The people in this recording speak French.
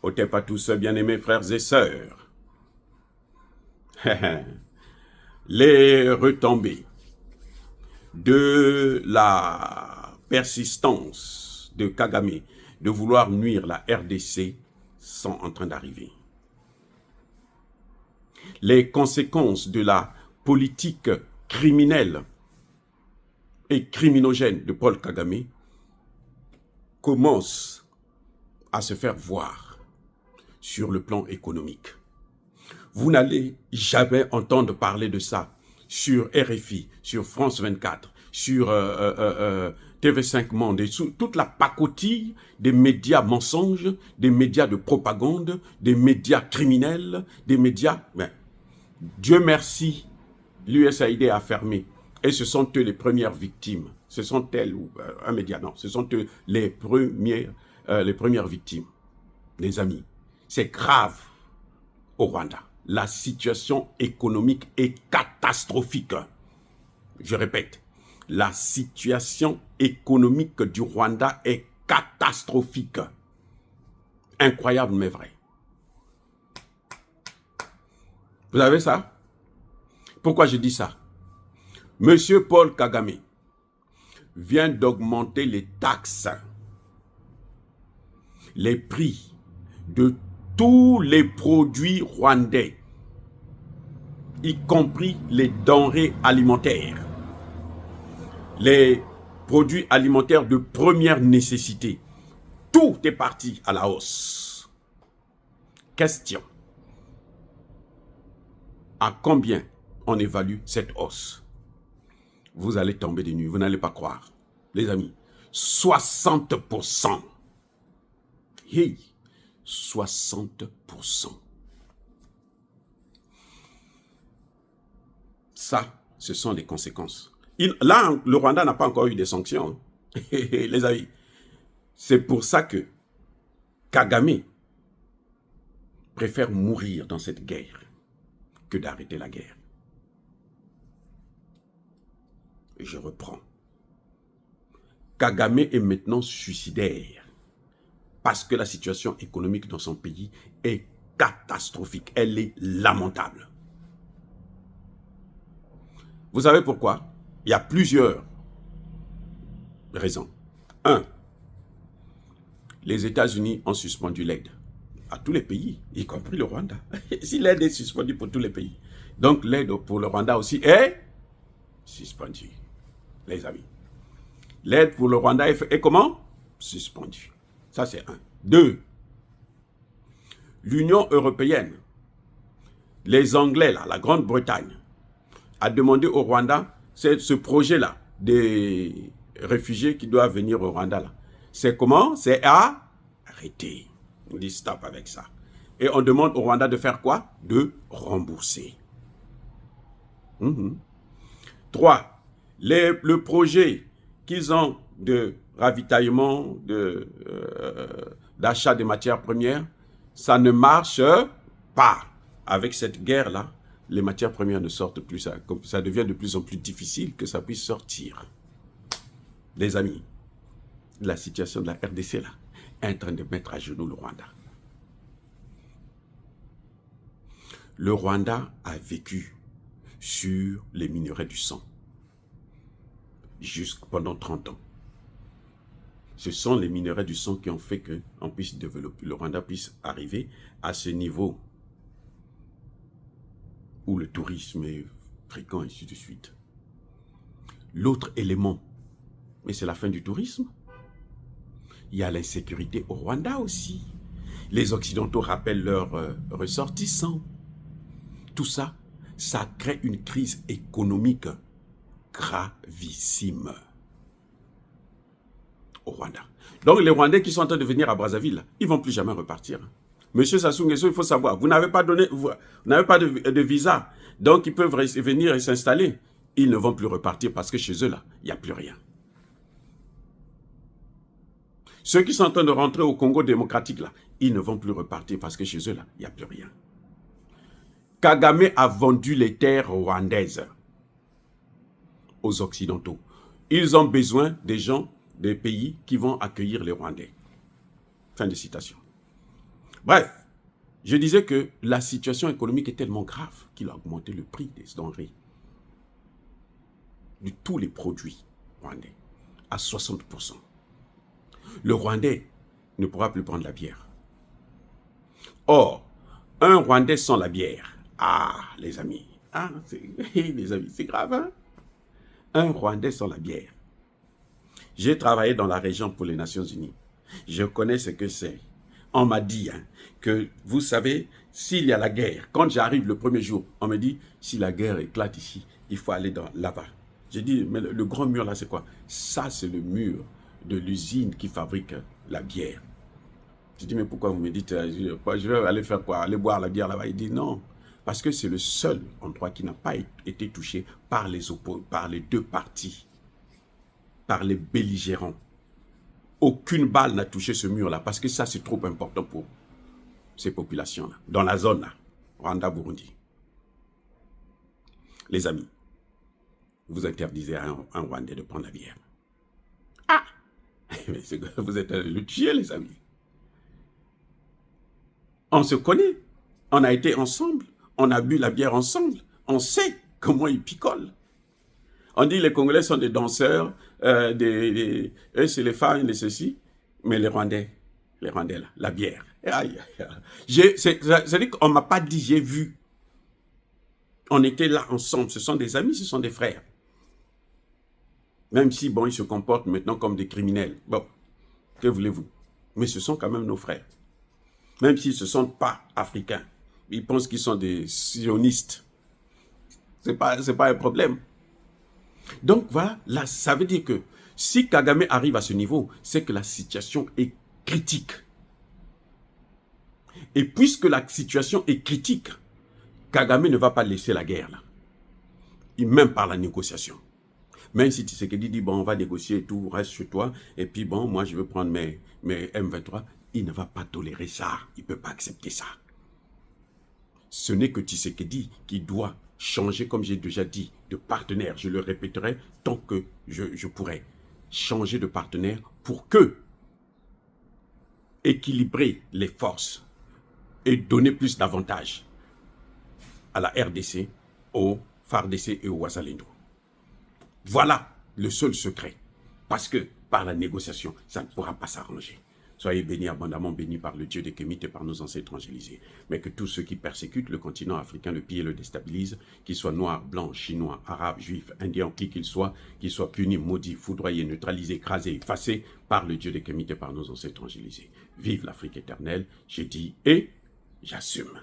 Otep à tous, bien-aimés frères et sœurs. Les retombées de la persistance de Kagame de vouloir nuire la RDC sont en train d'arriver. Les conséquences de la politique criminelle et criminogène de Paul Kagame commencent à se faire voir sur le plan économique. Vous n'allez jamais entendre parler de ça sur RFI, sur France 24, sur TV5 Monde, et sur toute la pacotille des médias mensonges, des médias de propagande, des médias criminels, des médias... Ben, Dieu merci, l'USAID a fermé. Et ce sont eux les premières victimes. Ce sont elles, ou un média, non, ce sont eux les premières victimes. Les amis, c'est grave au Rwanda. La situation économique est catastrophique. Je répète, la situation économique du Rwanda est catastrophique. Incroyable mais vrai. Vous avez ça? Pourquoi je dis ça? Monsieur Paul Kagame vient d'augmenter les taxes, les prix de tous les produits rwandais, y compris les denrées alimentaires, les produits alimentaires de première nécessité. Tout est parti à la hausse. Question. À combien on évalue cette hausse? Vous allez tomber des nues, vous n'allez pas croire. Les amis, 60%. Hey, 60%. Ça, ce sont les conséquences. Là, le Rwanda n'a pas encore eu des sanctions. Les amis, c'est pour ça que Kagame préfère mourir dans cette guerre que d'arrêter la guerre. Je reprends. Kagame est maintenant suicidaire parce que la situation économique dans son pays est catastrophique. Elle est lamentable. Vous savez pourquoi? Il y a plusieurs raisons. 1. Les États-Unis ont suspendu l'aide à tous les pays, y compris le Rwanda. Si l'aide est suspendue pour tous les pays, donc l'aide pour le Rwanda aussi est suspendue, les amis. L'aide pour le Rwanda est comment? Suspendue. Ça, c'est 1. 2. L'Union européenne, les Anglais, là, la Grande-Bretagne, a demandé au Rwanda, c'est ce projet-là, des réfugiés qui doivent venir au Rwanda, là. C'est comment? C'est à arrêter. On dit stop avec ça. Et on demande au Rwanda de faire quoi? De rembourser. 3. Le projet qu'ils ont de ravitaillement, d'achat de matières premières, ça ne marche pas. Avec cette guerre-là, les matières premières ne sortent plus. Ça devient de plus en plus difficile que ça puisse sortir. Les amis, la situation de la RDC là, est en train de mettre à genoux le Rwanda. Le Rwanda a vécu sur les minerais du sang pendant 30 ans. Ce sont les minerais du sang qui ont fait que le Rwanda puisse arriver à ce niveau où le tourisme est fréquent, et ainsi de suite. L'autre élément, mais c'est la fin du tourisme. Il y a l'insécurité au Rwanda aussi. Les Occidentaux rappellent leurs ressortissants. Tout ça, ça crée une crise économique gravissime au Rwanda. Donc les Rwandais qui sont en train de venir à Brazzaville, ils ne vont plus jamais repartir. Monsieur Sassou Nguesso, il faut savoir, vous n'avez pas de visa, donc ils peuvent venir et s'installer. Ils ne vont plus repartir parce que chez eux, là, il n'y a plus rien. Ceux qui sont en train de rentrer au Congo démocratique, là, ils ne vont plus repartir parce que chez eux, là, il n'y a plus rien. Kagame a vendu les terres rwandaises aux Occidentaux. Ils ont besoin des gens, des pays qui vont accueillir les Rwandais. Fin de citation. Bref, je disais que la situation économique est tellement grave qu'il a augmenté le prix des denrées, de tous les produits rwandais, à 60%. Le Rwandais ne pourra plus prendre la bière. Or, un Rwandais sans la bière, les amis, les amis, c'est grave, hein? Un Rwandais sans la bière. J'ai travaillé dans la région pour les Nations Unies. Je connais ce que c'est. On m'a dit que, vous savez, s'il y a la guerre, quand j'arrive le premier jour, on me dit, si la guerre éclate ici, il faut aller là-bas. J'ai dit, mais le grand mur là, c'est quoi? Ça, c'est le mur de l'usine qui fabrique la bière. Je dis, mais pourquoi vous me dites, je vais aller faire quoi? Aller boire la bière là-bas? Il dit, non, parce que c'est le seul endroit qui n'a pas été touché par les deux parties, par les belligérants. Aucune balle n'a touché ce mur-là, parce que ça, c'est trop important pour ces populations-là, dans la zone là, Rwanda-Burundi. Les amis, vous interdisez à un Rwandais de prendre la bière. Mais vous êtes le tuer, les amis. On se connaît, on a été ensemble, on a bu la bière ensemble, on sait comment ils picolent. On dit les Congolais sont des danseurs, eux c'est les femmes de ceci, mais les Rwandais là, la bière. C'est-à-dire qu'on ne m'a pas dit, j'ai vu. On était là ensemble, ce sont des amis, ce sont des frères. Même si, bon, ils se comportent maintenant comme des criminels. Bon, que voulez-vous? Mais ce sont quand même nos frères. Même s'ils ne se sentent pas africains. Ils pensent qu'ils sont des sionistes. Ce n'est pas un problème. Donc voilà, là, ça veut dire que si Kagame arrive à ce niveau, c'est que la situation est critique. Et puisque la situation est critique, Kagame ne va pas laisser la guerre là. Même par la négociation. Même si Tshisekedi dit, bon, on va négocier et tout, reste chez toi, et puis bon, moi je veux prendre mes M23, il ne va pas tolérer ça, il ne peut pas accepter ça. Ce n'est que Tshisekedi qui doit changer, comme j'ai déjà dit, de partenaire. Je le répéterai tant que je pourrai. Changer de partenaire pour que équilibrer les forces et donner plus d'avantages à la RDC, au FARDC et au Wazalendo. Voilà le seul secret. Parce que par la négociation, ça ne pourra pas s'arranger. Soyez bénis, abondamment bénis par le Dieu des Kémites et par nos ancêtres angélisés. Mais que tous ceux qui persécutent le continent africain, le pillent et le déstabilisent, qu'ils soient noirs, blancs, chinois, arabes, juifs, indiens, qui qu'ils soient punis, maudits, foudroyés, neutralisés, écrasés, effacés par le Dieu des Kémites et par nos ancêtres angélisés. Vive l'Afrique éternelle, j'ai dit et j'assume.